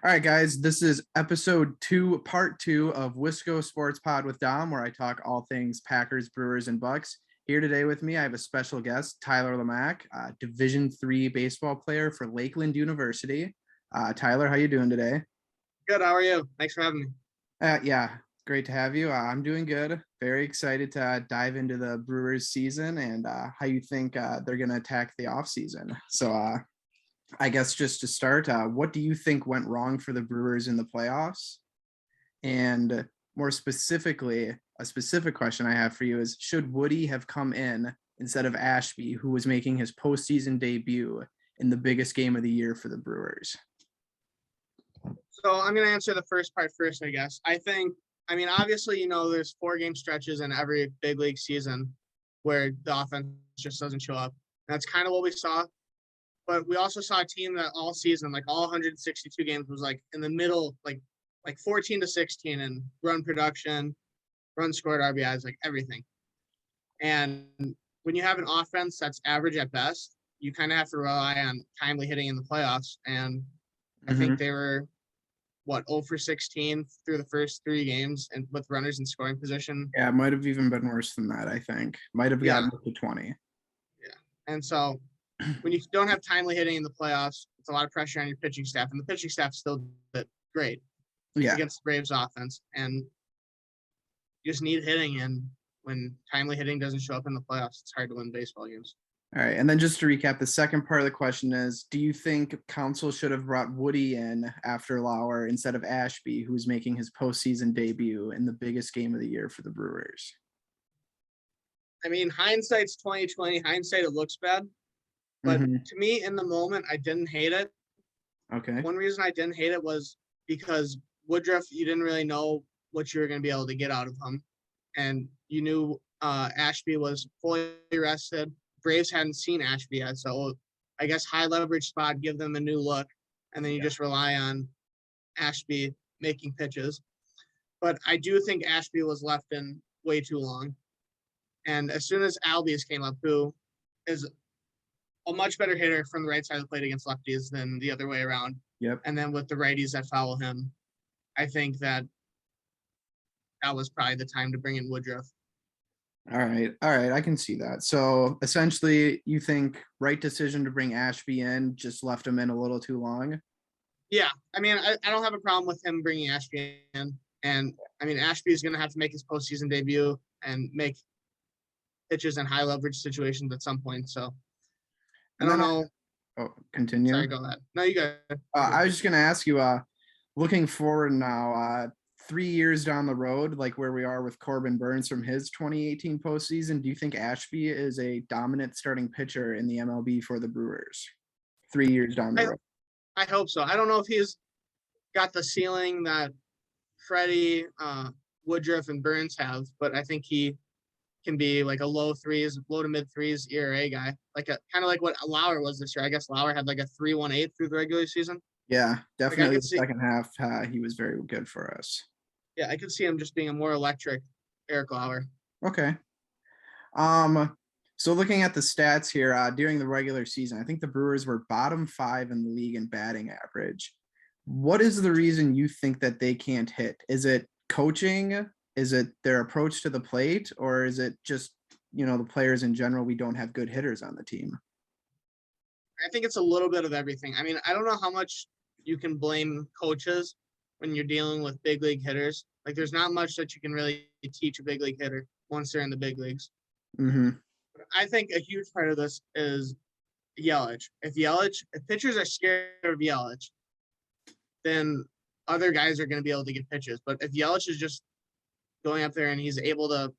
All right, guys, this is episode 2, part 2 of Wisco Sports Pod with Dom, where I talk all things Packers, Brewers, and Bucks. Here today with me, I have a special guest, Tyler Lamack, Division III baseball player for Lakeland University. Tyler, how you doing today? Good. How are you? Thanks for having me. Yeah, great to have you. I'm doing good. Very excited to dive into the Brewers season and how you think they're going to attack the offseason. So I guess just to start, what do you think went wrong for the Brewers in the playoffs? And more specifically, a specific question I have for you is, should Woody have come in instead of Ashby, who was making his postseason debut in the biggest game of the year for the Brewers? So I'm going to answer the first part first, I guess. Obviously, there's 4-game stretches in every big league season where the offense just doesn't show up. That's kind of what we saw. But we also saw a team that all season, like all 162 games, was like in the middle, like 14-16 in run production, run scored, RBIs, like everything. And when you have an offense that's average at best, you kind of have to rely on timely hitting in the playoffs. And I think they were, 0 for 16 through the first 3 games and with runners in scoring position. Yeah, it might have even been worse than that, I think. Might have gotten up to 20. Yeah. And so when you don't have timely hitting in the playoffs, it's a lot of pressure on your pitching staff. And the pitching staff still did great against the Braves offense. And you just need hitting. And when timely hitting doesn't show up in the playoffs, it's hard to win baseball games. All right. And then just to recap, the second part of the question is, do you think Council should have brought Woody in after Lauer instead of Ashby, who was making his postseason debut in the biggest game of the year for the Brewers? I mean, hindsight's 20/20. Hindsight, it looks bad. But to me, in the moment, I didn't hate it. Okay. One reason I didn't hate it was because Woodruff, you didn't really know what you were going to be able to get out of him. And you knew Ashby was fully rested. Braves hadn't seen Ashby yet. So I guess high leverage spot, give them a new look. And then you just rely on Ashby making pitches. But I do think Ashby was left in way too long. And as soon as Albies came up, who is a much better hitter from the right side of the plate against lefties than the other way around. Yep. And then with the righties that follow him, I think that was probably the time to bring in Woodruff. All right. I can see that. So essentially, you think right decision to bring Ashby in, just left him in a little too long? Yeah. I mean, I don't have a problem with him bringing Ashby in. And I mean, Ashby is going to have to make his postseason debut and make pitches in high leverage situations at some point. So I don't know. Continue. Sorry, go ahead. No, you got it. I was just going to ask you, looking forward now, 3 years down the road, like where we are with Corbin Burns from his 2018 postseason, do you think Ashby is a dominant starting pitcher in the MLB for the Brewers 3 years down the road? I hope so. I don't know if he's got the ceiling that Freddie, Woodruff, and Burns have, but I think he can be like a low to mid 3s ERA guy, like kind of like what Lauer was this year. I guess Lauer had like a 3.18 through the regular season. Yeah, definitely. The second half, he was very good for us. Yeah, I could see him just being a more electric Eric Lauer. Okay. So looking at the stats here, during the regular season, I think the Brewers were bottom 5 in the league in batting average. What is the reason you think that they can't hit? Is it coaching? Is it their approach to the plate? Or is it just, the players in general, we don't have good hitters on the team? I think it's a little bit of everything. I mean, I don't know how much you can blame coaches when you're dealing with big league hitters. Like, there's not much that you can really teach a big league hitter once they're in the big leagues. I think a huge part of this is Yelich. If pitchers are scared of Yelich, then other guys are going to be able to get pitches. But if Yelich is just going up there and he's able to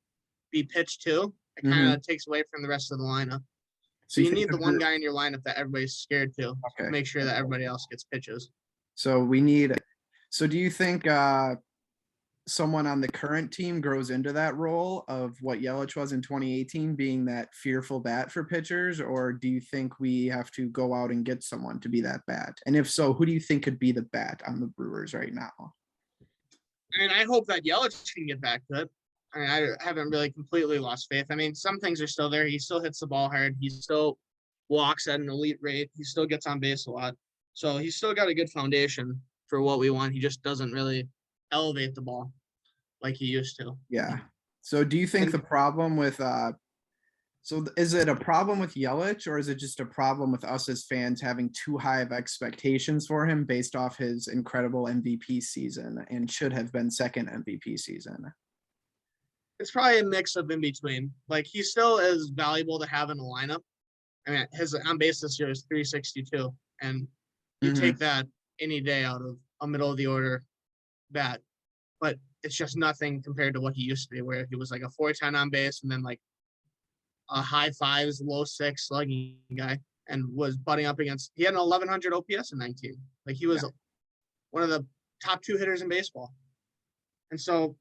be pitched to, it kind of takes away from the rest of the lineup. So you need the one guy in your lineup that everybody's scared to make sure that everybody else gets pitches. So do you think someone on the current team grows into that role of what Yelich was in 2018, being that fearful bat for pitchers? Or do you think we have to go out and get someone to be that bat? And if so, who do you think could be the bat on the Brewers right now? I mean, I hope that Yelich can get back to it. I mean, I haven't really completely lost faith. I mean, some things are still there. He still hits the ball hard. He still walks at an elite rate. He still gets on base a lot. So he's still got a good foundation for what we want. He just doesn't really elevate the ball like he used to. Yeah. So do you think the problem with so is it a problem with Yelich, or is it just a problem with us as fans having too high of expectations for him based off his incredible MVP season and should have been second MVP season? It's probably a mix of in between. Like, he still is valuable to have in the lineup. I mean, his on base this year is 362, and you take that any day out of a middle of the order bat, but it's just nothing compared to what he used to be, where he was like a 410 on base and then like a high fives, low six slugging guy, and was butting up against. He had an 1100 OPS in 19. Like, he was one of the top 2 hitters in baseball, and so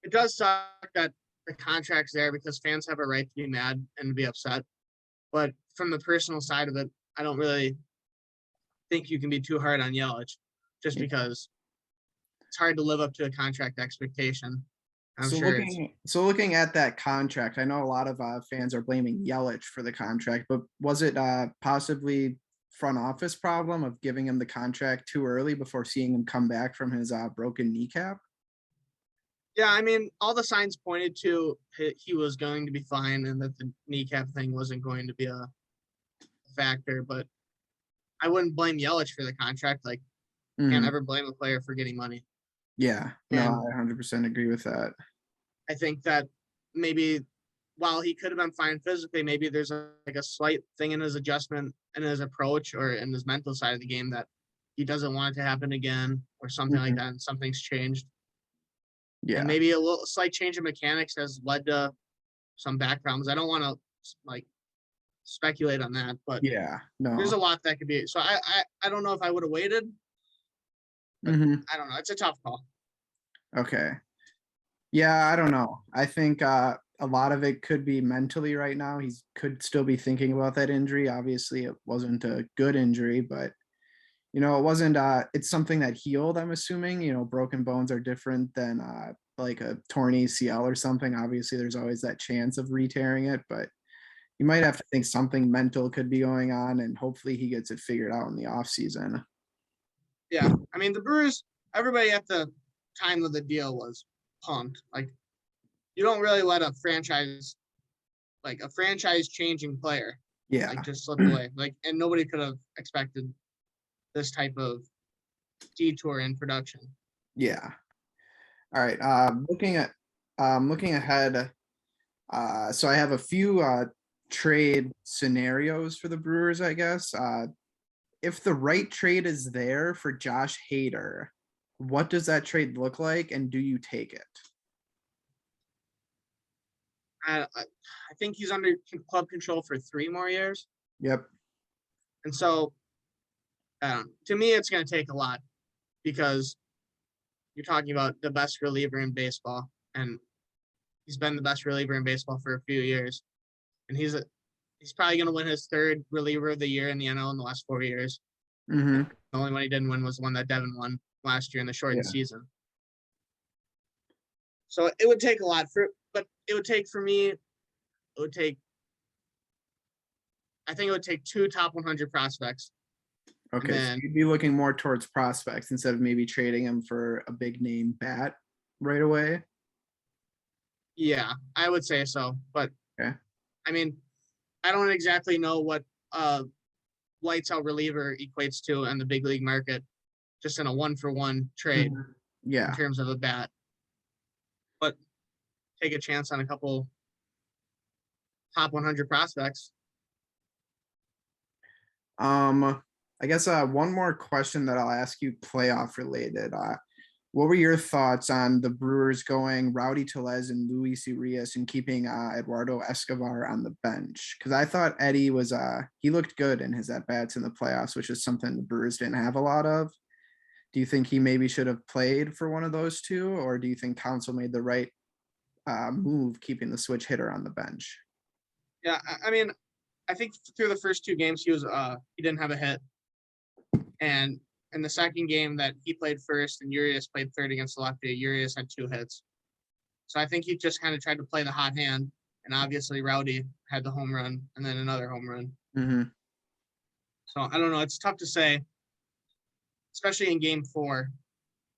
it does suck that the contract's there because fans have a right to be mad and be upset. But from the personal side of it, I don't really think you can be too hard on Yelich, just because it's hard to live up to a contract expectation. Looking at that contract, I know a lot of fans are blaming Yelich for the contract, but was it possibly front office problem of giving him the contract too early before seeing him come back from his broken kneecap? Yeah, I mean, all the signs pointed to he was going to be fine and that the kneecap thing wasn't going to be a factor, but I wouldn't blame Yelich for the contract. Like, can't ever blame a player for getting money. Yeah, no, I 100% agree with that. I think that maybe while he could have been fine physically, maybe there's a slight thing in his adjustment and his approach or in his mental side of the game that he doesn't want it to happen again or something like that, and something's changed. Yeah, and maybe a little slight change of mechanics has led to some back problems. I don't want to like speculate on that, but there's a lot that could be. So I don't know if I would have waited. I don't know. It's a tough call. Okay. Yeah, I don't know. I think a lot of it could be mentally right now. He could still be thinking about that injury. Obviously, it wasn't a good injury, but it wasn't it's something that healed, I'm assuming. Broken bones are different than like a torn ACL or something. Obviously, there's always that chance of re-tearing it, but you might have to think something mental could be going on, and hopefully he gets it figured out in the off season. Yeah, I mean, the Brewers, everybody at the time of the deal was pumped. Like, you don't really let a franchise changing player just slip away. Like, and nobody could have expected this type of detour in production. Yeah. All right. Looking ahead. So I have a few trade scenarios for the Brewers, I guess. If the right trade is there for Josh Hader, what does that trade look like, and do you take it? I think he's under club control for 3 more years. Yep. And so, to me, it's going to take a lot because you're talking about the best reliever in baseball, and he's been the best reliever in baseball for a few years, and he's probably going to win his 3rd reliever of the year in the NL in the last 4 years. The only one he didn't win was the one that Devin won last year in the shortened season. So it would take a lot but it would take for me. I think it would take 2 top 100 prospects. Okay, so you'd be looking more towards prospects instead of maybe trading him for a big name bat right away. Yeah, I would say so. But I mean, I don't exactly know what lights out reliever equates to in the big league market, just in a 1-for-1 trade. In terms of a bat. But take a chance on a couple top 100 prospects. I guess one more question that I'll ask you, playoff related. What were your thoughts on the Brewers going Rowdy Tellez and Luis Urias and keeping Eduardo Escobar on the bench? Because I thought Eddie was he looked good in his at-bats in the playoffs, which is something the Brewers didn't have a lot of. Do you think he maybe should have played for one of those two, or do you think Counsell made the right move keeping the switch hitter on the bench? Yeah, I mean, I think through the first 2 games he didn't have a hit, and in the second game that he played first and Urias played third against the lefty, Urias had 2 hits. So I think he just kind of tried to play the hot hand, and obviously Rowdy had the home run and then another home run. So I don't know. It's tough to say. especially in Game 4.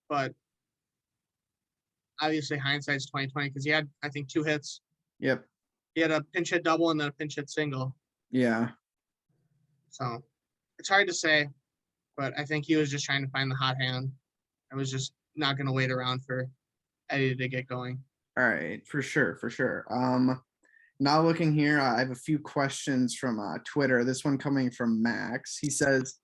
But obviously, hindsight's 2020 because he had, I think, 2 hits. Yep. He had a pinch hit double and then a pinch hit single. Yeah. So it's hard to say, but I think he was just trying to find the hot hand. I was just not going to wait around for Eddie to get going. All right, for sure, for sure. Now looking here, I have a few questions from Twitter. This one coming from Max. He says,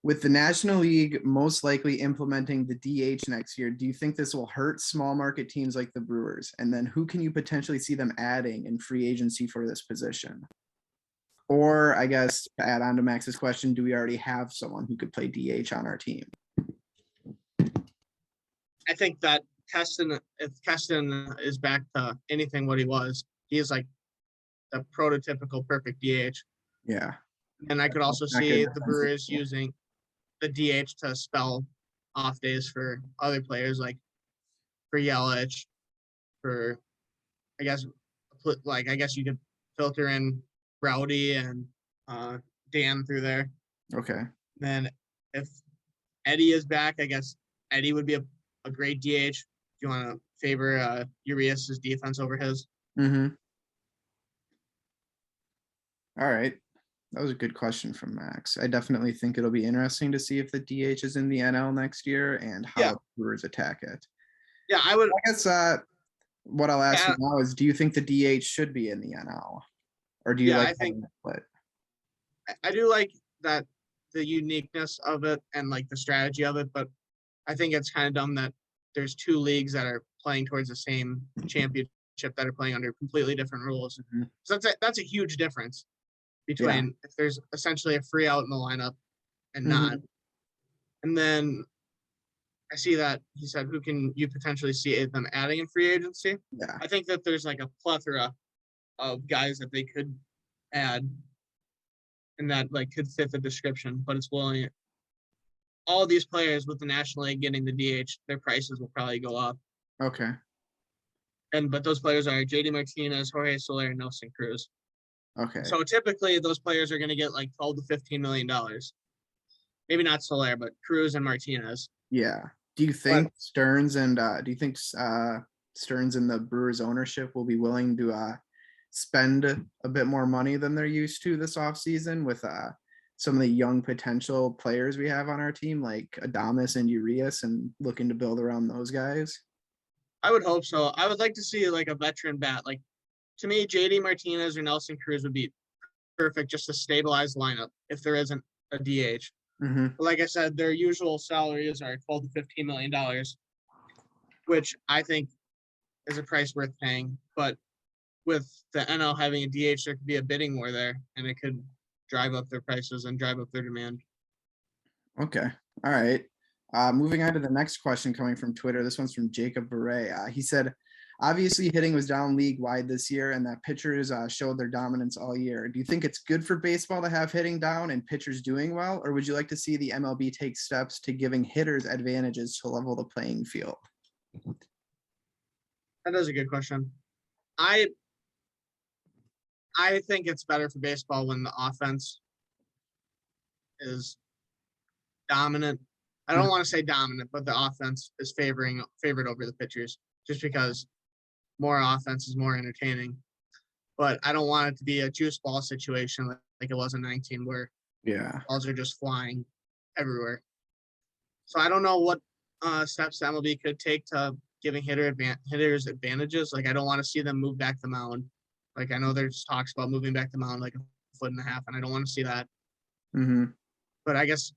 with the National League most likely implementing the DH next year, do you think this will hurt small market teams like the Brewers? And then who can you potentially see them adding in free agency for this position? Or I guess to add on to Max's question, do we already have someone who could play DH on our team? I think that if Keston is back to anything what he was, he is like the prototypical perfect DH. Yeah. And I could also see the Brewers using the DH to spell off days for other players, like for Yelich, for I guess you could filter in Rowdy and Dan through there. Okay. Then if Eddie is back, I guess Eddie would be a great DH. If you want to favor Urias' defense over his. Mm-hmm. All right. That was a good question from Max. I definitely think it'll be interesting to see if the DH is in the NL next year and how the Brewers attack it. Yeah, I would. I guess what I'll ask you now is, do you think the DH should be in the NL? Or do you like having it split? I do like that, the uniqueness of it and like the strategy of it, but I think it's kind of dumb that there's 2 leagues that are playing towards the same championship that are playing under completely different rules. Mm-hmm. So that's a huge difference between if there's essentially a free out in the lineup and not. And then I see that he said, who can you potentially see them adding in free agency? Yeah. I think that there's like a plethora of guys that they could add and that like could fit the description, but it's willing. All these players with the National League getting the DH, their prices will probably go up. Okay. But those players are JD Martinez, Jorge Soler, and Nelson Cruz. Okay. So typically those players are going to get like $12 to $15 million. Maybe not Soler, but Cruz and Martinez. Yeah. Do you think Stearns and Stearns and the Brewers ownership will be willing to spend a bit more money than they're used to this offseason with some of the young potential players we have on our team, like Adames and Urias, and looking to build around those guys? I would hope so. I would like to see like a veteran bat. Like, to me, JD Martinez or Nelson Cruz would be perfect just to stabilize the lineup if there isn't a DH. Mm-hmm. But like I said, their usual salaries are $12 to $15 million, which I think is a price worth paying. But with the NL having a DH, there could be a bidding war there, and it could drive up their prices and drive up their demand. Okay. All right. Moving on to the next question coming from Twitter. This one's from Jacob Beret. He said, obviously hitting was down league wide this year and that pitchers showed their dominance all year. Do you think it's good for baseball to have hitting down and pitchers doing well? Or would you like to see the MLB take steps to giving hitters advantages to level the playing field? That is a good question. I think it's better for baseball when the offense is dominant. I don't want to say dominant, but the offense is favored over the pitchers, just because more offense is more entertaining. But I don't want it to be a juice ball situation like it was in 19, where balls are just flying everywhere. So I don't know what steps the MLB could take to giving hitters advantages. Like, I don't want to see them move back the mound. Like, I know there's talks about moving back the mound like a foot and a half, and I don't want to see that. Mm-hmm. But I guess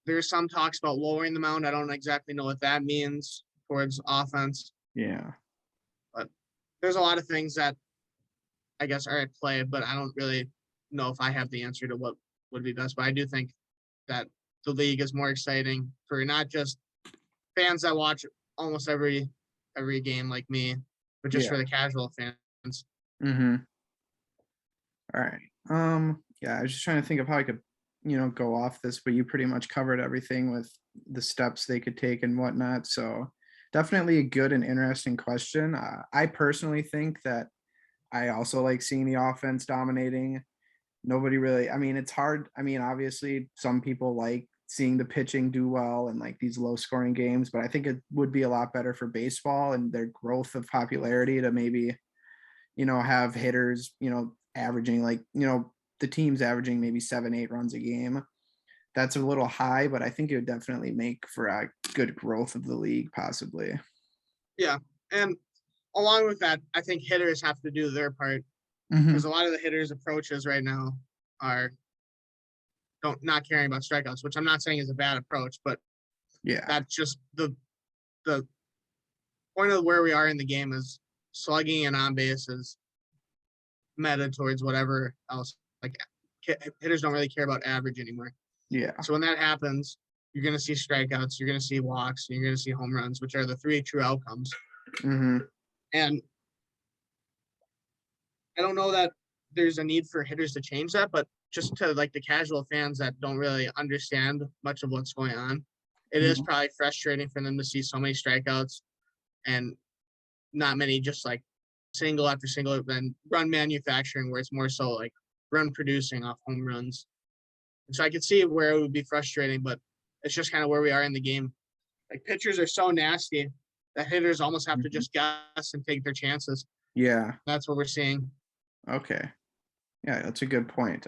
there's some talks about lowering the mound. I don't exactly know what that means towards offense. Yeah. But there's a lot of things that I guess are at play, but I don't really know if I have the answer to what would be best. But I do think that the league is more exciting for not just fans that watch almost every game like me, but just for the casual fans. Mm-hmm. All right. Yeah, I was just trying to think of how I could, go off this, but you pretty much covered everything with the steps they could take and whatnot. So definitely a good and interesting question. I personally think that I also like seeing the offense dominating. Nobody really, it's hard. Obviously some people like seeing the pitching do well in like these low scoring games, but I think it would be a lot better for baseball and their growth of popularity to maybe, have hitters, averaging like, the team's averaging maybe 7-8 runs a game. That's a little high, but I think it would definitely make for a good growth of the league, possibly. Yeah. And along with that, I think hitters have to do their part Mm-hmm. because a lot of the hitters' approaches right now are not caring about strikeouts, which I'm not saying is a bad approach, but Yeah. that's just the point of where we are in the game is slugging and on base is meta towards whatever else. Like hitters don't really care about average anymore. Yeah. So when that happens, you're going to see strikeouts, you're going to see walks, and you're going to see home runs, which are the three true outcomes. Mm-hmm. And I don't know that there's a need for hitters to change that, but just to like the casual fans that don't really understand much of what's going on, it is probably frustrating for them to see so many strikeouts and not many just like single after single and run manufacturing where it's more so like run producing off home runs. And so I could see where it would be frustrating, but it's just kind of where we are in the game. Like pitchers are so nasty that hitters almost have to just guess and take their chances. Yeah. That's what we're seeing. Okay. Yeah, that's a good point.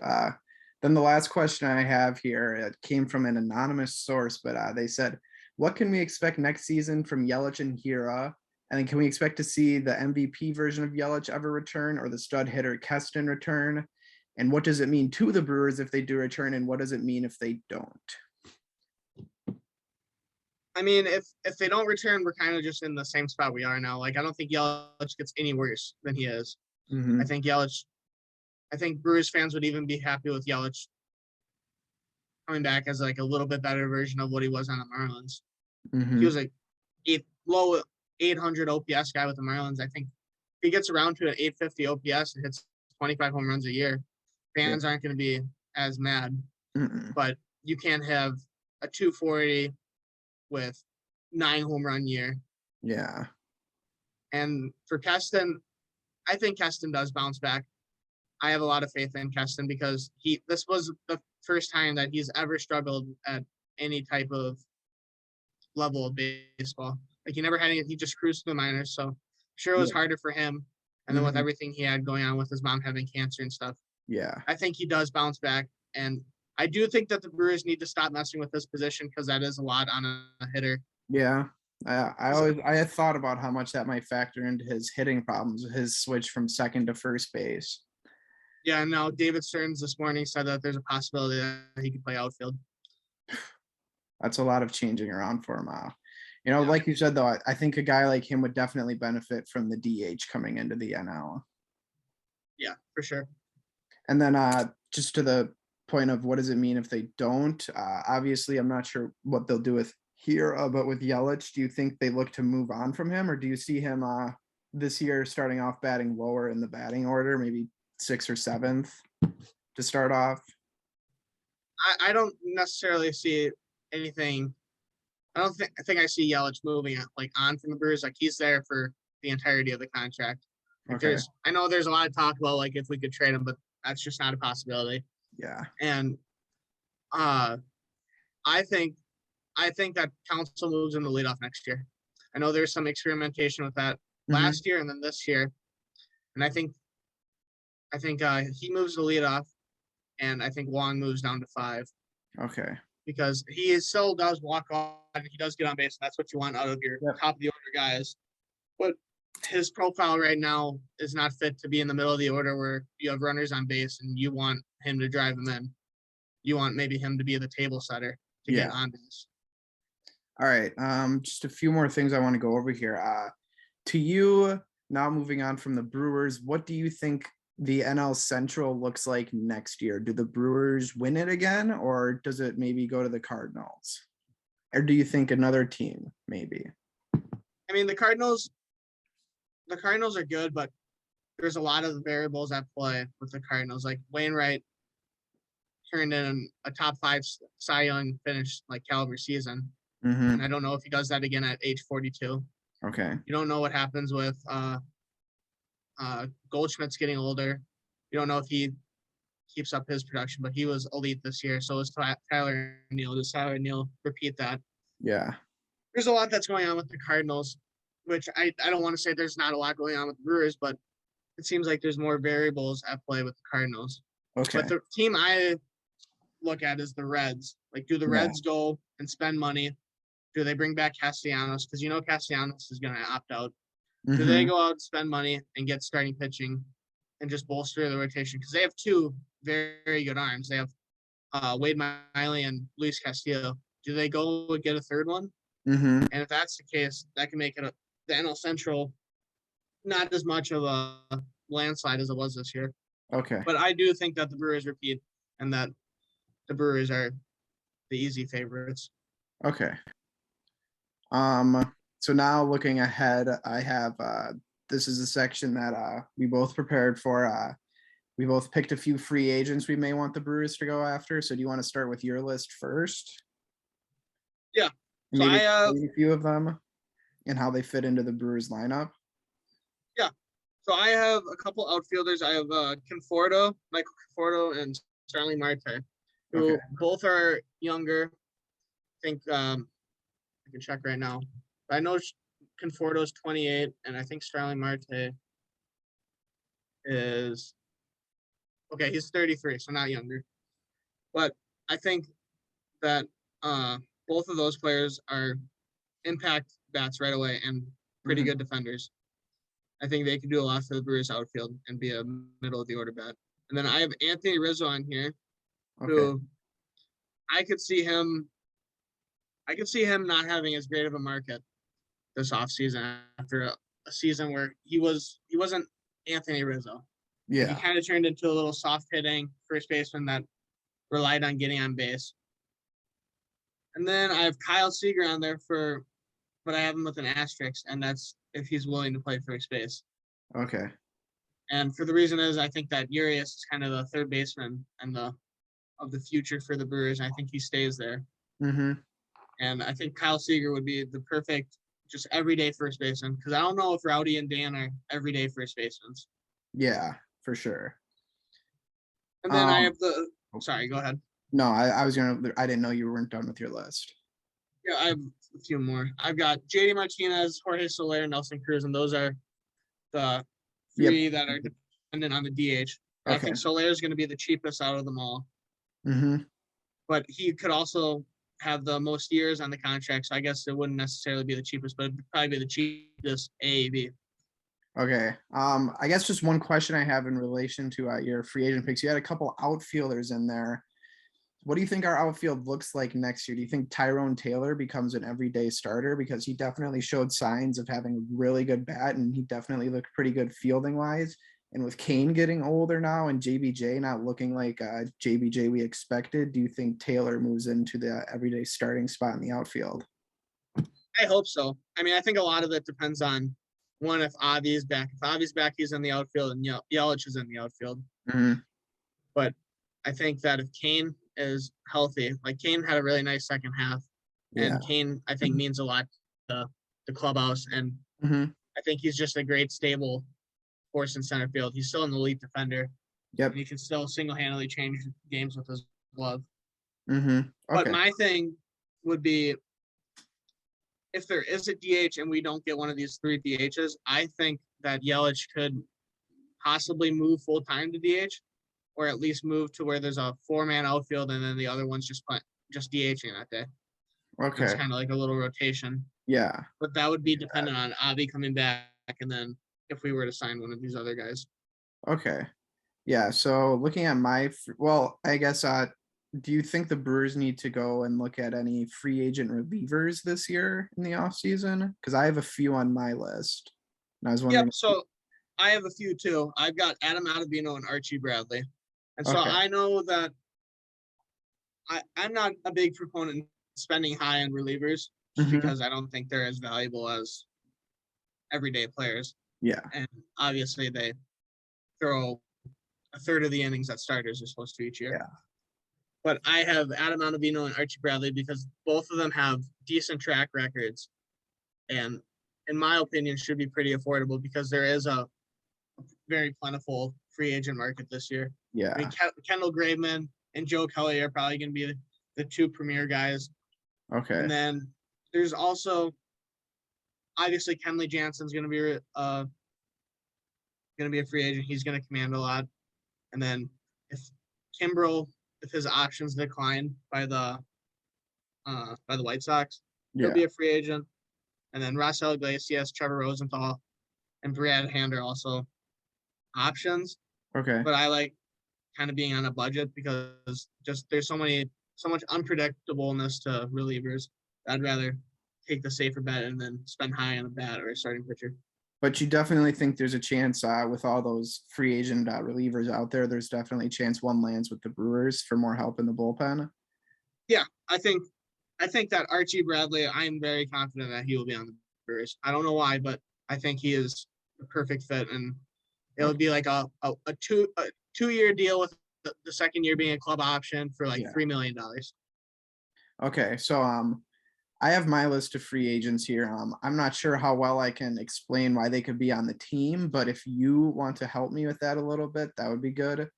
Then the last question I have here, it came from an anonymous source, but they said, what can we expect next season from Yelich and Hira? And then can we expect to see the MVP version of Yelich ever return or the stud hitter Keston return? And what does it mean to the Brewers if they do return? And what does it mean if they don't? I mean, if they don't return, we're kind of just in the same spot we are now. Like, I don't think Yelich gets any worse than he is. Mm-hmm. I think Brewers fans would even be happy with Yelich coming back as like a little bit better version of what he was on the Marlins. Mm-hmm. He was like low 800 OPS guy with the Marlins. I think if he gets around to an 850 OPS and hits 25 home runs a year, fans aren't going to be as mad. Mm-mm. But you can't have a 240 with 9 home run year. Yeah. And for Keston, I think Keston does bounce back. I have a lot of faith in Keston because this was the first time that he's ever struggled at any type of level of baseball. Like he never had any, he just cruised to the minors. So sure it was harder for him. And then with everything he had going on with his mom having cancer and stuff. Yeah. I think he does bounce back. And I do think that the Brewers need to stop messing with this position because that is a lot on a hitter. Yeah. I had thought about how much that might factor into his hitting problems, his switch from second to first base. Yeah, no, David Stearns this morning said that there's a possibility that he could play outfield. That's a lot of changing around for him. Like you said, though, I think a guy like him would definitely benefit from the DH coming into the NL. Yeah, for sure. And then just to the point of what does it mean if they don't? Obviously, I'm not sure what they'll do with Hira, but with Yelich, do you think they look to move on from him, or do you see him this year starting off batting lower in the batting order, maybe 6th or 7th to start off? I don't necessarily see anything. I think I see Yelich moving like on from the Brewers. Like he's there for the entirety of the contract. Like okay. I know there's a lot of talk about like if we could trade him, but that's just not a possibility. Yeah. And I think that Council moves in the leadoff next year. I know there's some experimentation with that last year and then this year. And I think he moves the leadoff, and I think Wong moves down to 5. Okay. Because he still does walk on, and he does get on base. And that's what you want out of your top of the order guys. But his profile right now is not fit to be in the middle of the order where you have runners on base and you want him to drive them in. You want maybe him to be the table setter to get on base. All right. Just a few more things I want to go over here. To you, now moving on from the Brewers, what do you think the NL Central looks like next year? Do the Brewers win it again, or does it maybe go to the Cardinals? Or do you think another team maybe? I mean, the Cardinals are good, but there's a lot of variables at play with the Cardinals. Like Wainwright turned in a top 5 Cy Young finish like caliber season. And I don't know if he does that again at age 42. Okay. You don't know what happens with Goldschmidt's getting older. You don't know if he keeps up his production, but he was elite this year. So is Tyler Neal. Does Tyler Neal repeat that? Yeah. There's a lot that's going on with the Cardinals, which I don't want to say there's not a lot going on with the Brewers, but it seems like there's more variables at play with the Cardinals. Okay. But the team I look at is the Reds. Like, do the Reds go and spend money? Do they bring back Castellanos? Because Castellanos is going to opt out. Do they go out and spend money and get starting pitching and just bolster the rotation? Because they have two very, very good arms. They have Wade Miley and Luis Castillo. Do they go and get a third one? And if that's the case, that can make it the NL Central not as much of a landslide as it was this year. Okay. But I do think that the Brewers repeat and that the Brewers are the easy favorites. Okay. So now looking ahead, I have this is a section that we both prepared for. We both picked a few free agents we may want the Brewers to go after. So do you want to start with your list first? Yeah. So maybe a few of them and how they fit into the Brewers lineup. Yeah. So I have a couple outfielders. I have Michael Conforto, and Starling Marte, who both are younger. I think I can check right now. I know Conforto is 28, and I think Starling Marte is he's 33, so not younger. But I think that both of those players are impact bats right away and pretty good defenders. I think they can do a lot for the Brewers outfield and be a middle of the order bat. And then I have Anthony Rizzo on here, who I could see him not having as great of a market this offseason after a season where he wasn't Anthony Rizzo. Yeah. He kind of turned into a little soft hitting first baseman that relied on getting on base. And then I have Kyle Seager on there but I have him with an asterisk, and that's if he's willing to play first base. Okay. And for the reason is I think that Urias is kind of the third baseman and of the future for the Brewers. And I think he stays there. And I think Kyle Seager would be the perfect just everyday first baseman, because I don't know if Rowdy and Dan are everyday first basemen. Yeah, for sure. And then I have sorry, go ahead. No, I didn't know you weren't done with your list. Yeah, I have a few more. I've got JD Martinez, Jorge Soler, Nelson Cruz, and those are the three that are dependent on the DH. I think Soler is going to be the cheapest out of them all. But he could also have the most years on the contract, so I guess it wouldn't necessarily be the cheapest, but it'd probably be the cheapest AAV. Okay. I guess just one question I have in relation to your free agent picks. You had a couple outfielders in there. What do you think our outfield looks like next year? Do you think Tyrone Taylor becomes an everyday starter? Because he definitely showed signs of having a really good bat, and he definitely looked pretty good fielding wise. And with Kane getting older now and JBJ not looking like JBJ we expected, do you think Taylor moves into the everyday starting spot in the outfield? I hope so. I mean, I think a lot of it depends on, one, if Avi is back. If Avi's back, he's in the outfield, and Yelich is in the outfield. But I think that if Kane is healthy, like Kane had a really nice second half, and Kane, I think, means a lot to the clubhouse. And I think he's just a great, stable force in center field. He's still an elite defender. Yep. And he can still single-handedly change games with his glove. Okay. But my thing would be, if there is a DH and we don't get one of these three DHs, I think that Yelich could possibly move full-time to DH, or at least move to where there's a four-man outfield and then the other one's just DHing that day. Okay. It's kind of like a little rotation. Yeah. But that would be dependent on Avi coming back, and then if we were to sign one of these other guys. Okay. Yeah. So looking at I guess, do you think the Brewers need to go and look at any free agent relievers this year in the offseason? Because I have a few on my list. And I was wondering. Yep. So I have a few too. I've got Adam Ottavino and Archie Bradley. And so I know that I'm not a big proponent of spending high on relievers, just because I don't think they're as valuable as everyday players. Yeah. And obviously they throw a third of the innings that starters are supposed to each year. Yeah. But I have Adam Ottavino and Archie Bradley because both of them have decent track records, and in my opinion should be pretty affordable because there is a very plentiful free agent market this year. Yeah. I mean, Kendall Graveman and Joe Kelly are probably going to be the two premier guys. Okay. And then there's also obviously Kenley Jansen's going to be a free agent. He's going to command a lot. And then if his options decline by the White Sox, he'll be a free agent. And then Raisel Iglesias, Trevor Rosenthal, and Brad Hand are also options. Okay. But I like kind of being on a budget because just there's so much unpredictableness to relievers. I'd rather take the safer bet and then spend high on a bat or a starting pitcher. But you definitely think there's a chance with all those free agent relievers out there, there's definitely a chance one lands with the Brewers for more help in the bullpen. Yeah, I think that Archie Bradley, I'm very confident that he will be on the Brewers. I don't know why, but I think he is the perfect fit, and it would be like a 2-year deal with the second year being a club option for like $3 million. Okay, so I have my list of free agents here. I'm not sure how well I can explain why they could be on the team, but if you want to help me with that a little bit, that would be good.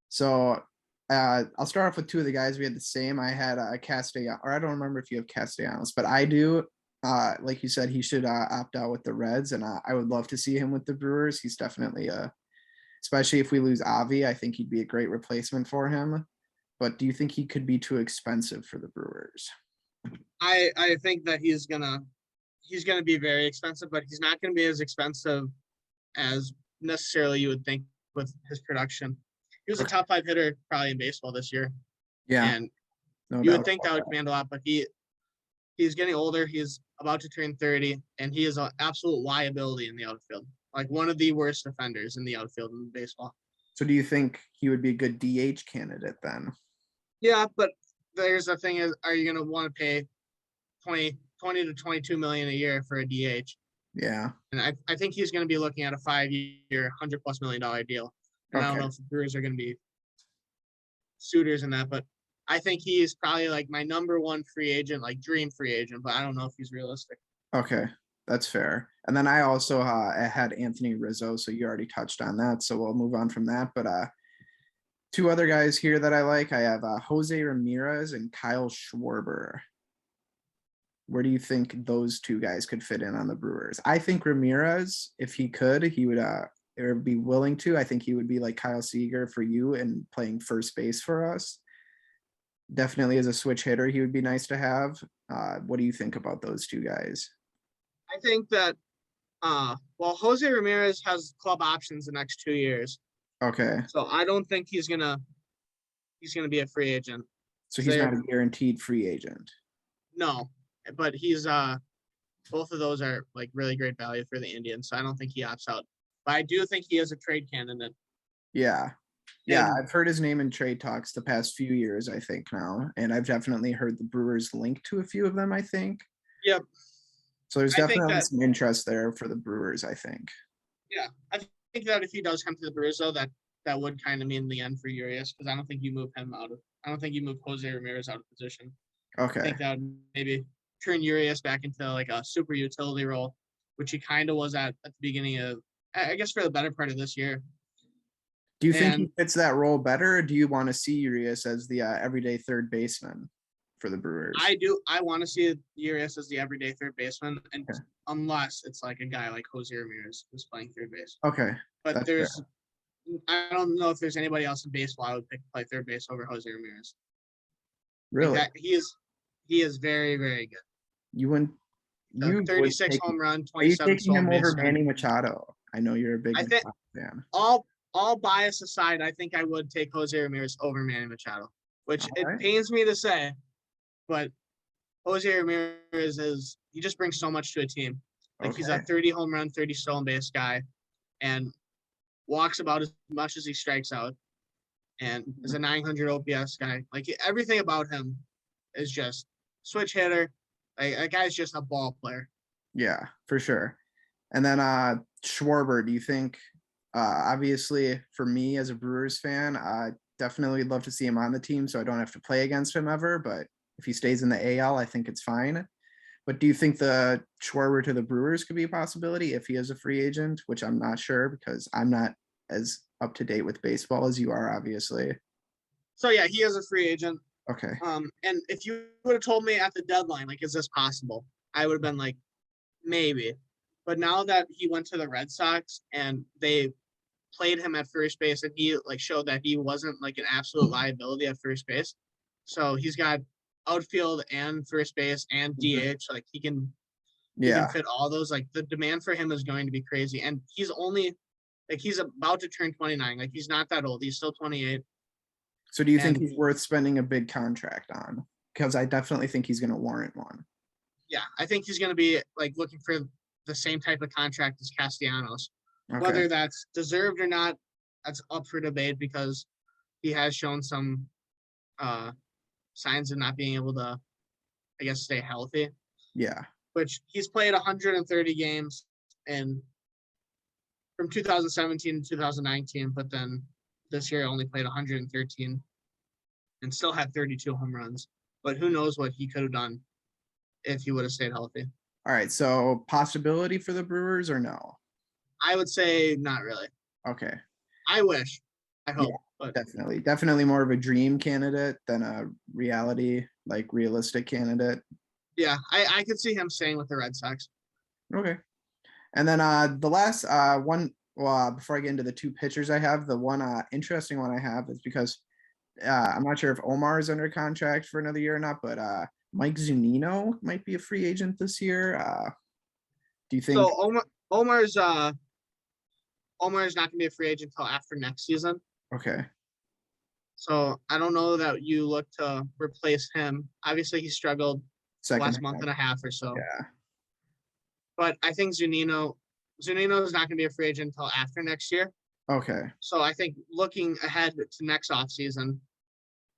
So I'll start off with two of the guys we had the same. I had Castellanos, or I don't remember if you have Castellanos, but I do. Like you said, he should opt out with the Reds, and I would love to see him with the Brewers. He's definitely especially if we lose Avi, I think he'd be a great replacement for him. But do you think he could be too expensive for the Brewers? I think that he's gonna be very expensive, but he's not gonna be as expensive as necessarily you would think with his production. He was a top 5 hitter probably in baseball this year. Yeah. And you would think that would command a lot, but he's getting older. He's about to turn 30, and he is an absolute liability in the outfield. Like one of the worst defenders in the outfield in baseball. So do you think he would be a good DH candidate then? Yeah, but there's the thing is, are you going to want to pay 20 to 22 million a year for a DH? Yeah. And I think he's going to be looking at a 5-year, $100+ million deal. And I don't know if the Brewers are going to be suitors in that, but I think he's probably like my number one free agent, like dream free agent, but I don't know if he's realistic. Okay, that's fair. And then I also had Anthony Rizzo, so you already touched on that, so we'll move on from that. But two other guys here that I like, I have Jose Ramirez and Kyle Schwarber. Where do you think those two guys could fit in on the Brewers? I think Ramirez, if he could, he would or be willing to. I think he would be like Kyle Seager for you and playing first base for us. Definitely as a switch hitter, he would be nice to have. What do you think about those two guys? I think that Jose Ramirez has club options the next 2 years. Okay. So I don't think he's gonna be a free agent. So he's not a guaranteed free agent. No, but he's both of those are like really great value for the Indians. So I don't think he opts out. But I do think he is a trade candidate. Yeah. Yeah, I've heard his name in trade talks the past few years, I think now. And I've definitely heard the Brewers linked to a few of them, I think. Yep. So there's definitely some interest there for the Brewers, I think. Yeah. I think that if he does come to the Brewers, though, that would kind of mean the end for Urias, because I don't think you move Jose Ramirez out of position. Okay. I think that would maybe turn Urias back into like a super utility role, which he kind of was at the beginning of, I guess, for the better part of this year. Do you think he fits that role better, or do you want to see Urias as the everyday third baseman for the Brewers? I do. I want to see Urias as the everyday third baseman, and unless it's like a guy like Jose Ramirez who's playing third base. Okay. But I don't know if there's anybody else in baseball I would pick to play third base over Jose Ramirez. Really? He is very, very good. You wouldn't. 36 home run, 27 Are you taking him over base Manny Machado? I know you're a big fan. All bias aside, I think I would take Jose Ramirez over Manny Machado, which it pains me to say, but Jose Ramirez he just brings so much to a team. Like he's a 30 home run, 30 stolen base guy, and walks about as much as he strikes out, and is a 900 OPS guy. Like everything about him is just switch hitter. Like that guy's just a ball player. Yeah, for sure. And then Schwarber, do you think? Obviously, for me as a Brewers fan, I definitely would love to see him on the team so I don't have to play against him ever. But if he stays in the AL, I think it's fine. But do you think the Schwarber to the Brewers could be a possibility if he is a free agent, which I'm not sure because I'm not as up to date with baseball as you are, obviously. So yeah, he is a free agent. Okay. And if you would have told me at the deadline, like, is this possible? I would have been like, maybe. But now that he went to the Red Sox and they played him at first base, and he like showed that he wasn't like an absolute liability at first base. So he's got outfield and first base and DH. Like he can fit all those. Like the demand for him is going to be crazy. And he's about to turn 29. Like he's not that old. He's still 28. So do you think he's worth spending a big contract on? Because I definitely think he's going to warrant one. Yeah, I think he's going to be like looking for the same type of contract as Castellanos. Okay. Whether that's deserved or not, that's up for debate because he has shown some signs of not being able to, I guess, stay healthy. Yeah. Which he's played 130 games from 2017 to 2019, but then this year only played 113 and still had 32 home runs. But who knows what he could have done if he would have stayed healthy. All right. So possibility for the Brewers or no? I would say not really. Okay. I wish. I hope. Yeah, but definitely more of a dream candidate than a realistic candidate. Yeah, I could see him staying with the Red Sox. Okay. And then the last one, before I get into the two pitchers I have, the one interesting one I have is because I'm not sure if Omar is under contract for another year or not, but Mike Zunino might be a free agent this year. Do you think? So Omar's not going to be a free agent until after next season. Okay. So I don't know that you look to replace him. Obviously, he struggled last month and a half or so. Yeah. But I think Zunino is not going to be a free agent until after next year. Okay. So I think looking ahead to next offseason,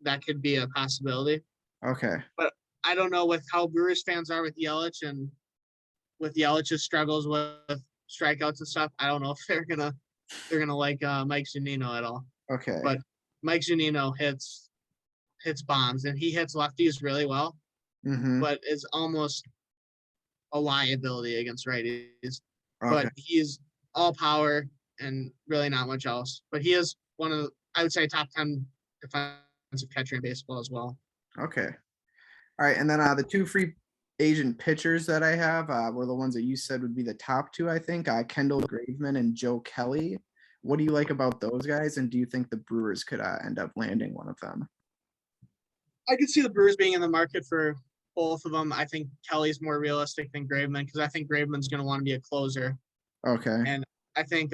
that could be a possibility. Okay. But I don't know with how Brewers fans are with Yelich and with Yelich's struggles with strikeouts and stuff. I don't know if they're gonna like Mike Zunino at all. Okay. But Mike Zunino hits bombs and he hits lefties really well, but is almost a liability against righties. Okay. But he's all power and really not much else. But he is one of I would say top 10 defensive catcher in baseball as well. Okay. All right, and then the two free agent pitchers that I have were the ones that you said would be the top two, I think. Kendall Graveman and Joe Kelly. What do you like about those guys, and do you think the Brewers could end up landing one of them? I could see the Brewers being in the market for both of them. I think Kelly's more realistic than Graveman because I think Graveman's going to want to be a closer. Okay. And I think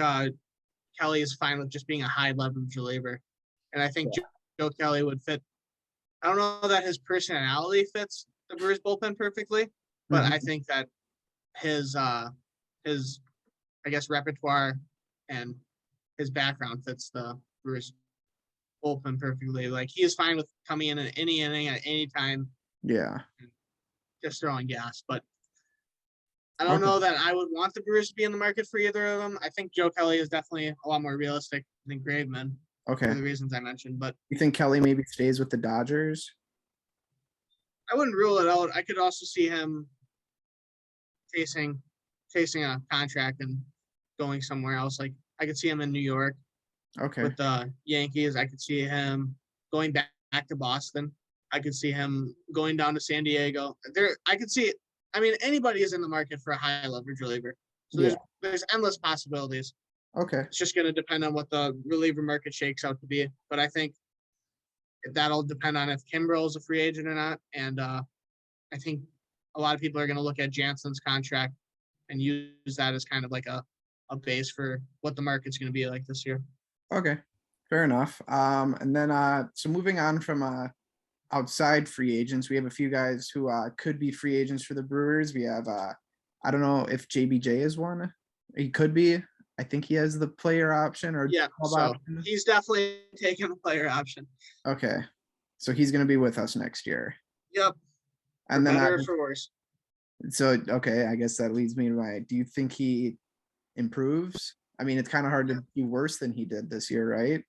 Kelly is fine with just being a high leverage reliever. And I think Joe Kelly would fit. I don't know that his personality fits the Brewers bullpen perfectly, but I think that his I guess repertoire and his background fits the Brewers bullpen perfectly. Like he is fine with coming in any inning at any time. Yeah. Just throwing gas. But I don't know that I would want the Brewers to be in the market for either of them. I think Joe Kelly is definitely a lot more realistic than Graveman. Okay. For the reasons I mentioned. But you think Kelly maybe stays with the Dodgers? I wouldn't rule it out. I could also see him facing a contract and going somewhere else. Like I could see him in New York. Okay. With the Yankees. I could see him going back to Boston. I could see him going down to San Diego. Anybody is in the market for a high leverage reliever. So there's endless possibilities. Okay. It's just going to depend on what the reliever market shakes out to be. But I think that'll depend on if Kimbrel is a free agent or not. And I think a lot of people are going to look at Jansen's contract and use that as kind of like a base for what the market's going to be like this year. Okay. Fair enough. And then so moving on from outside free agents, we have a few guys who could be free agents for the Brewers. We have I don't know if JBJ is one. He could be. I think he has the player option or option. He's definitely taking the player option. Okay. So he's going to be with us next year. Yep. And for better or for worse. So, okay, I guess that leads me to do you think he improves? I mean, it's kind of hard to do worse than he did this year, right?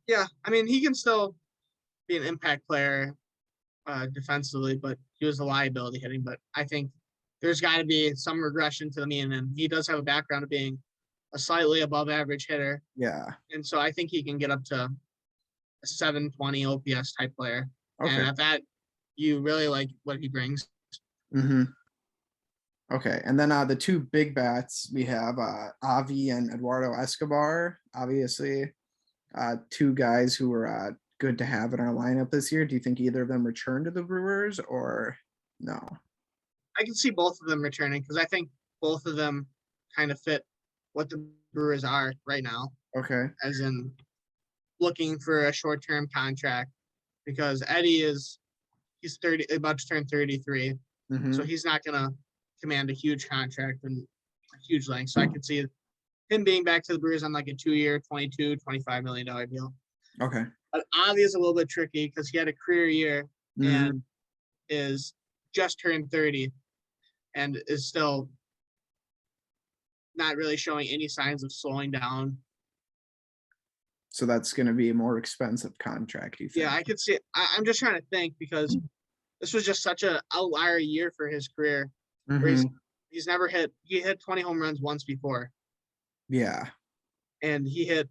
Yeah. I mean, he can still be an impact player defensively, but he was a liability hitting. But I think there's got to be some regression to the mean, and he does have a background of being a slightly above average hitter. Yeah. And so I think he can get up to a 720 OPS type player. Okay. And at that, you really like what he brings. Mm-hmm. Okay. And then the two big bats we have Avi and Eduardo Escobar. Obviously, two guys who were good to have in our lineup this year. Do you think either of them return to the Brewers or no? I can see both of them returning because I think both of them kind of fit what the Brewers are right now. Okay. As in looking for a short-term contract, because Eddie he's 30, about to turn 33. Mm-hmm. So he's not going to command a huge contract and a huge length. So I could see him being back to the Brewers on like a 2-year, $22-25 million deal. Okay. But Avi is a little bit tricky because he had a career year and is just turned 30 and is still not really showing any signs of slowing down. So that's going to be a more expensive contract, you think? Yeah, I could see it. I'm just trying to think because this was just such an outlier year for his career. Where he's never hit. He hit 20 home runs once before. Yeah. And he hit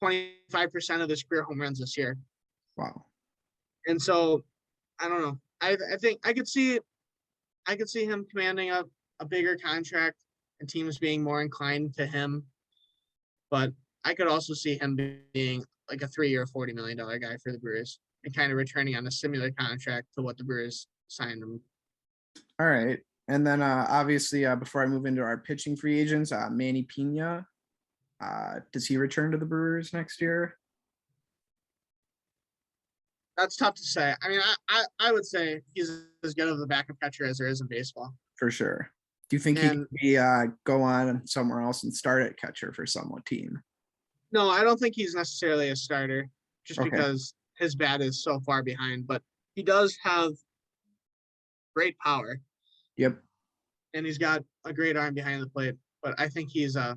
25% of his career home runs this year. Wow. And so, I don't know. I think I could see him commanding a bigger contract and teams being more inclined to him. But I could also see him being like a 3-year, $40 million guy for the Brewers and kind of returning on a similar contract to what the Brewers signed him. All right. And then obviously, before I move into our pitching free agents, Manny Pena, does he return to the Brewers next year? That's tough to say. I mean, I would say he's as good of a backup catcher as there is in baseball. For sure. Do you think he could be go on somewhere else and start at catcher for some team? No, I don't think he's necessarily a starter just because his bat is so far behind. But he does have great power. Yep. And he's got a great arm behind the plate. But I think he's a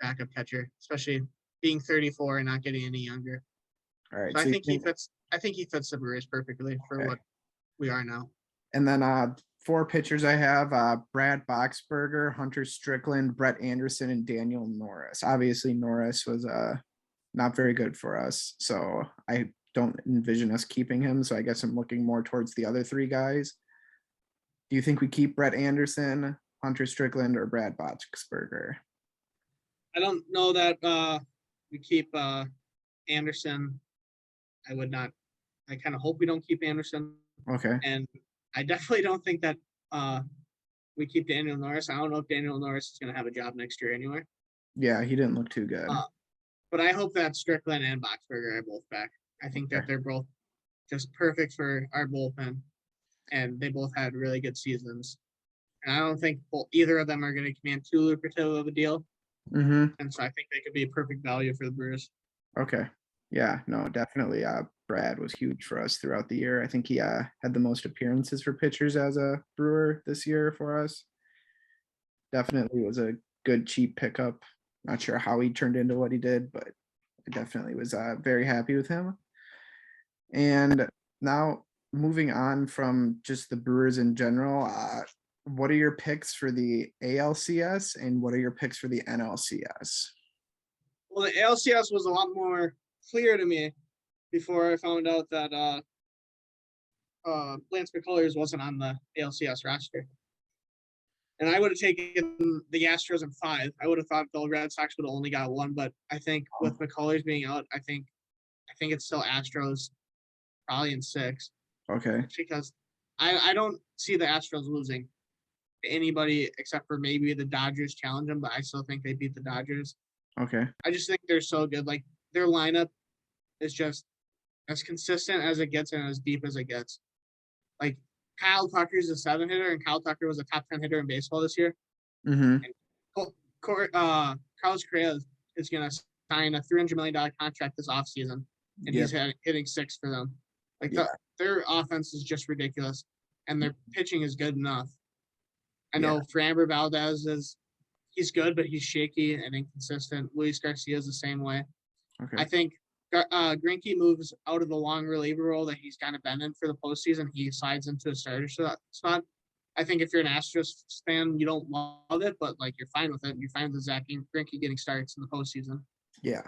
backup catcher, especially being 34 and not getting any younger. All right. So I think he fits. I think he fits the Brewers perfectly for what we are now. And then 4 pitchers I have: Brad Boxberger, Hunter Strickland, Brett Anderson, and Daniel Norris. Obviously, Norris was not very good for us, so I don't envision us keeping him. So I guess I'm looking more towards the other 3 guys. Do you think we keep Brett Anderson, Hunter Strickland, or Brad Boxberger? I don't know that we keep Anderson. I would not. I kind of hope we don't keep Anderson. Okay. And I definitely don't think that we keep Daniel Norris. I don't know if Daniel Norris is going to have a job next year anywhere. Yeah, he didn't look too good. But I hope that Strickland and Boxberger are both back. I think that they're both just perfect for our bullpen, and they both had really good seasons. And I don't think either of them are going to command too lucrative of a deal. And so I think they could be a perfect value for the Brewers. Okay. Yeah, no, definitely. Brad was huge for us throughout the year. I think he had the most appearances for pitchers as a Brewer this year for us. Definitely was a good, cheap pickup. Not sure how he turned into what he did, but I definitely was very happy with him. And now moving on from just the Brewers in general, what are your picks for the ALCS and what are your picks for the NLCS? Well, the ALCS was a lot more clear to me before I found out that Lance McCullers wasn't on the ALCS roster. And I would have taken the Astros in 5. I would have thought the Red Sox would have only got 1, but I think with McCullers being out, I think it's still Astros probably in 6. Okay. Because I don't see the Astros losing to anybody except for maybe the Dodgers challenge them, but I still think they beat the Dodgers. Okay. I just think they're so good. Like, their lineup is just as consistent as it gets and as deep as it gets. Like, Kyle Tucker's a 7-hitter, and Kyle Tucker was a top 10 hitter in baseball this year. And Carlos Correa is going to sign a $300 million contract this offseason, and he's hitting 6 for them. Like, their offense is just ridiculous, and their pitching is good enough. I know Framber Valdez he's good, but he's shaky and inconsistent. Luis Garcia is the same way. Okay. I think Greinke moves out of the long reliever role that he's kind of been in for the postseason. He slides into a starter spot. I think if you're an Astros fan, you don't love it, but like you're fine with it. You're fine with Zach Greinke getting starts in the postseason. Yeah.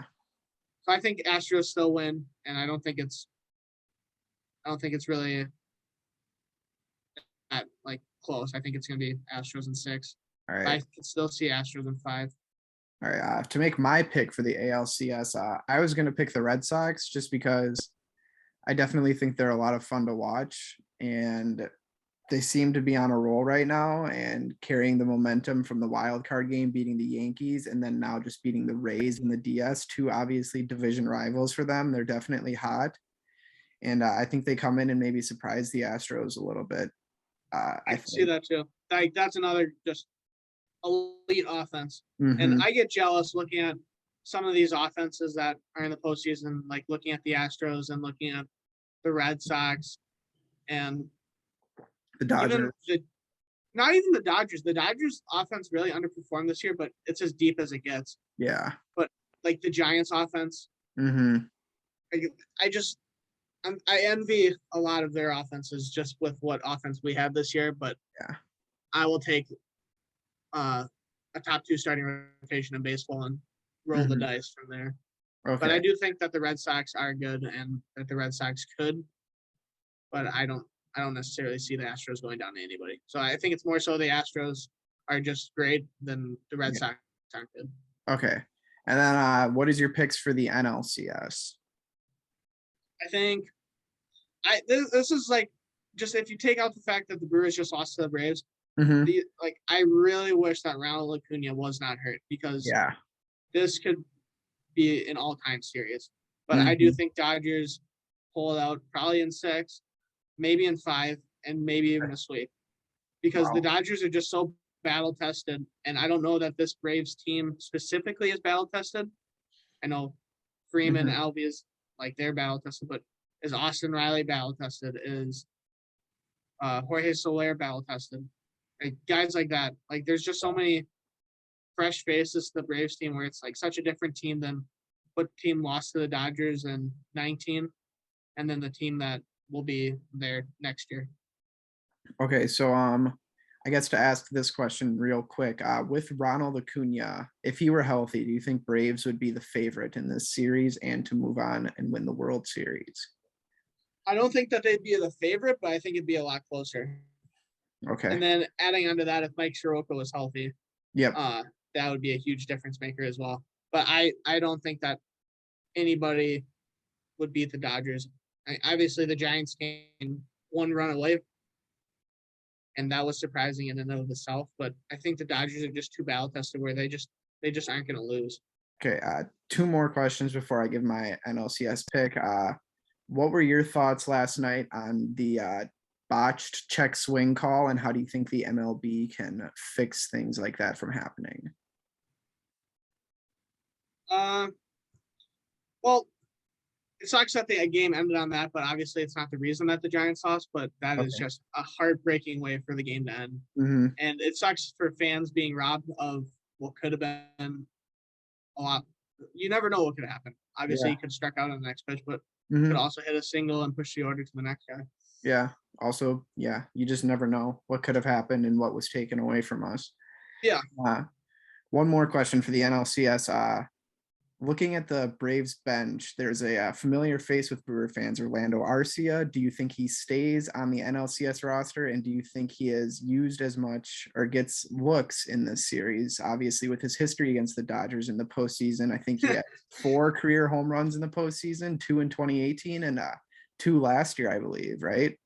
So I think Astros still win, and I don't think it's really at like close. I think it's going to be Astros in 6. All But right. I can still see Astros in 5. All right. To make my pick for the ALCS, I was going to pick the Red Sox just because I definitely think they're a lot of fun to watch, and they seem to be on a roll right now and carrying the momentum from the wild card game, beating the Yankees, and then now just beating the Rays in the DS, two obviously division rivals for them. They're definitely hot. And I think they come in and maybe surprise the Astros a little bit. I can see that too. Like that's another just elite offense. And Mhm. I get jealous looking at some of these offenses that are in the postseason, like looking at the Astros and looking at the Red Sox and The even Dodgers. not even the Dodgers. The Dodgers offense really underperformed this year, but it's as deep as it gets. Yeah. But like the Giants offense, Mhm. I just I envy a lot of their offenses just with what offense we have this year. But Yeah. I will take a top 2 starting rotation in baseball and roll the Mhm. dice from there. But I Okay. do think that the Red Sox are good and that the Red Sox could, but I don't necessarily see the Astros going down to anybody. So I think it's more so the Astros are just great than the Red Yeah. Sox aren't good. Okay. And then what is your picks for the NLCS? I think this is like just if you take out the fact that the Brewers just lost to the Braves, Mhm. I really wish that Ronald Acuna was not hurt because Yeah. this could be an all-time series. But I do Mhm. think Dodgers pull it out probably in 6, maybe in 5, and maybe even a sweep because the Wow. Dodgers are just so battle tested, and I don't know that this Braves team specifically is battle tested. I know Freeman, Mhm. Alvey is like they're battle tested, but is Austin Riley battle tested? Is Jorge Soler battle tested? Like, guys like that. Like there's just so many fresh faces to the Braves team where it's like such a different team than what team lost to the Dodgers in 19 and then the team that will be there next year. Okay, so I guess to ask this question real quick, with Ronald Acuna, if he were healthy, do you think Braves would be the favorite in this series and to move on and win the World Series? I don't think that they'd be the favorite, but I think it'd be a lot closer. Okay. And then adding onto that, if Mike Soroka was healthy, Yep. that would be a huge difference maker as well. But I don't think that anybody would beat the Dodgers. Obviously, the Giants came 1 run away, and that was surprising in and of itself. But I think the Dodgers are just too battle tested where they just aren't going to lose. Okay. Two more questions before I give my NLCS pick. What were your thoughts last night on the botched check swing call, and how do you think the MLB can fix things like that from happening? Well, it sucks that the game ended on that, but obviously it's not the reason that the Giants lost. But that is Okay. just a heartbreaking way for the game to end, Mm-hmm. and it sucks for fans being robbed of what could have been a lot. You never know what could happen. Obviously, Yeah. he could have struck out on the next pitch, but could Mm-hmm. also hit a single and push the order to the next guy. Yeah. Also, yeah, you just never know what could have happened and what was taken away from us. Yeah, Uh, One more question for the NLCS. Looking at the Braves bench, there's a familiar face with Brewer fans, Orlando Arcia. Do you think he stays on the NLCS roster? And do you think he is used as much or gets looks in this series? Obviously, with his history against the Dodgers in the postseason, I think he had 4 career home runs in the postseason, 2 in 2018 and 2 last year, I believe, right?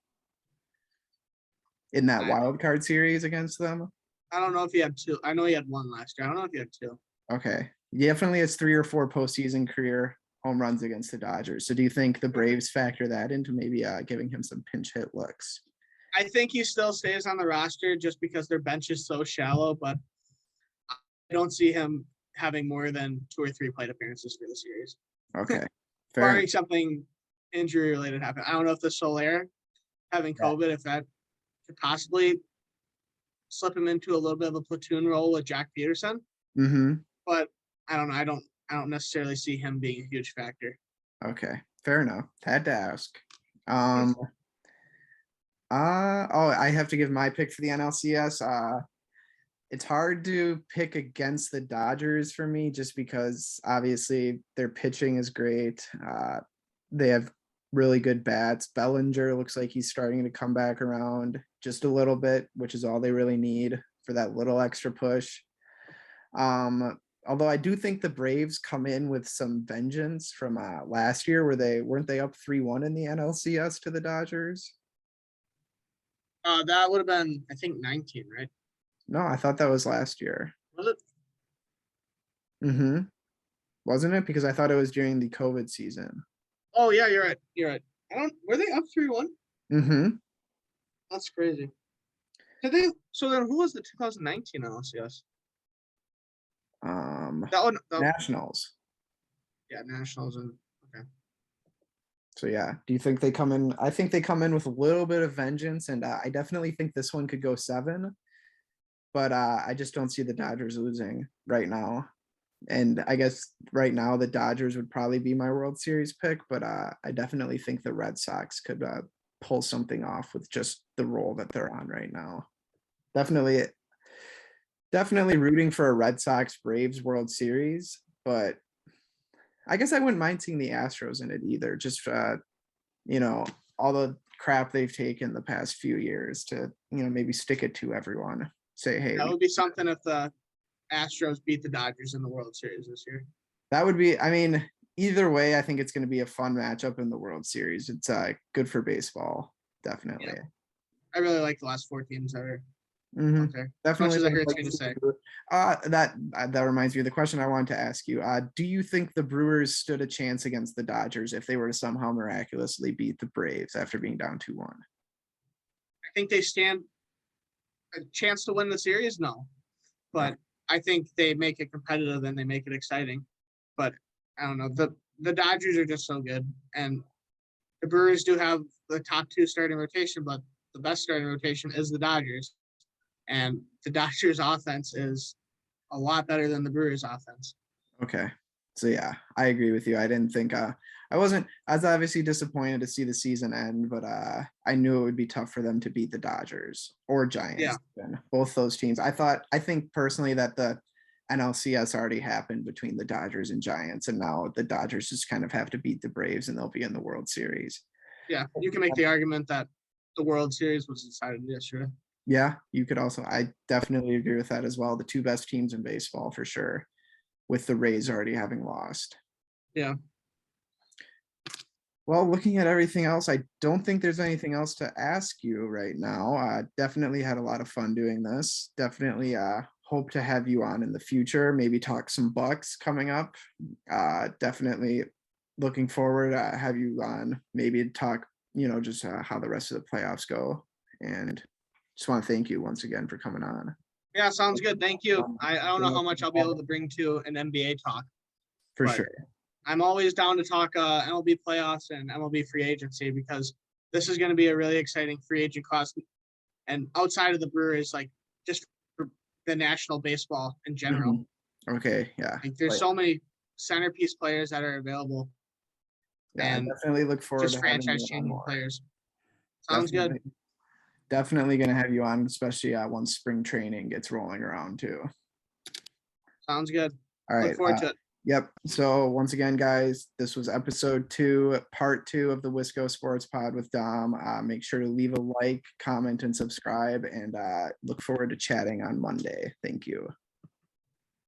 In that wild card series against them. I don't know if he had 2. I know he had 1 last year. I don't know if he had 2. Okay. He definitely has 3 or 4 postseason career home runs against the Dodgers. So do you think the Braves factor that into maybe giving him some pinch hit looks? I think he still stays on the roster just because their bench is so shallow, but I don't see him having more than 2 or 3 plate appearances for the series. Okay. Fair enough. Barring something injury related happen. I don't know if the Soler having Yeah. COVID, if that could possibly slip him into a little bit of a platoon role with Jack Peterson. Mm-hmm. But I don't know. I don't necessarily see him being a huge factor. Okay. Fair enough. Had to ask. Um, I have to give my pick for the NLCS. It's hard to pick against the Dodgers for me just because obviously their pitching is great. They have really good bats. Bellinger looks like he's starting to come back around just a little bit, which is all they really need for that little extra push. Although I do think the Braves come in with some vengeance from last year where weren't they up 3-1 in the NLCS to the Dodgers? That would have been, I think, 19, right? No, I thought that was last year. Was it? Mm-hmm. Wasn't it? Because I thought it was during the COVID season. Oh yeah, you're right. You're right. Were they up 3-1? Mm-hmm. That's crazy. Did they? So then, who was the 2019 LCS? That one. Nationals. Yeah, Nationals and okay. So yeah, do you think they come in? I think they come in with a little bit of vengeance, and I definitely think this one could go 7. But I just don't see the Dodgers losing right now. And I guess right now the Dodgers would probably be my World Series pick, but I definitely think the Red Sox could pull something off with just the role that they're on right now. Definitely rooting for a Red Sox Braves World Series, but I guess I wouldn't mind seeing the Astros in it either. Just all the crap they've taken the past few years to maybe stick it to everyone. Say, hey, that would be something if the Astros beat the Dodgers in the World Series this year. That would be, I mean, either way, I think it's going to be a fun matchup in the World Series. It's good for baseball, definitely. Yeah. I really like the last 4 teams that are out there. Definitely. As much as it hurts me to say. That reminds me of the question I wanted to ask you. Do you think the Brewers stood a chance against the Dodgers if they were to somehow miraculously beat the Braves after being down 2-1? I think they stand a chance to win the series. No, but I think they make it competitive and they make it exciting. But I don't know. The Dodgers are just so good, and the Brewers do have the top 2 starting rotation, but the best starting rotation is the Dodgers, and the Dodgers offense is a lot better than the Brewers offense. Okay. So yeah, I agree with you. I didn't think I was obviously disappointed to see the season end, but I knew it would be tough for them to beat the Dodgers or Giants. Yeah. Both those teams. I think personally that the NLCS already happened between the Dodgers and Giants, and now the Dodgers just kind of have to beat the Braves and they'll be in the World Series. Yeah, you can make the argument that the World Series was decided yesterday. Yeah, you could also. I definitely agree with that as well. The 2 best teams in baseball for sure, with the Rays already having lost. Yeah. Well, looking at everything else, I don't think there's anything else to ask you right now. Definitely had a lot of fun doing this. Definitely hope to have you on in the future. Maybe talk some Bucks coming up. Definitely looking forward to have you on. Maybe talk, just how the rest of the playoffs go. And just want to thank you once again for coming on. Yeah, sounds good. Thank you. I don't know how much I'll be able to bring to an NBA talk. For sure. I'm always down to talk MLB playoffs and MLB free agency because this is going to be a really exciting free agent class. And outside of the Brewers, like just for the national baseball in general. Mm-hmm. Okay, yeah. Like, there's so many centerpiece players that are available. Yeah, and I definitely look forward to franchise-changing players. Sounds good. Definitely going to have you on, especially once spring training gets rolling around too. Sounds good. All right. Look forward to it. Yep. So once again, guys, this was episode 2, part 2 of the Wisco Sports Pod with Dom. Make sure to leave a like, comment, and subscribe, and look forward to chatting on Monday. Thank you.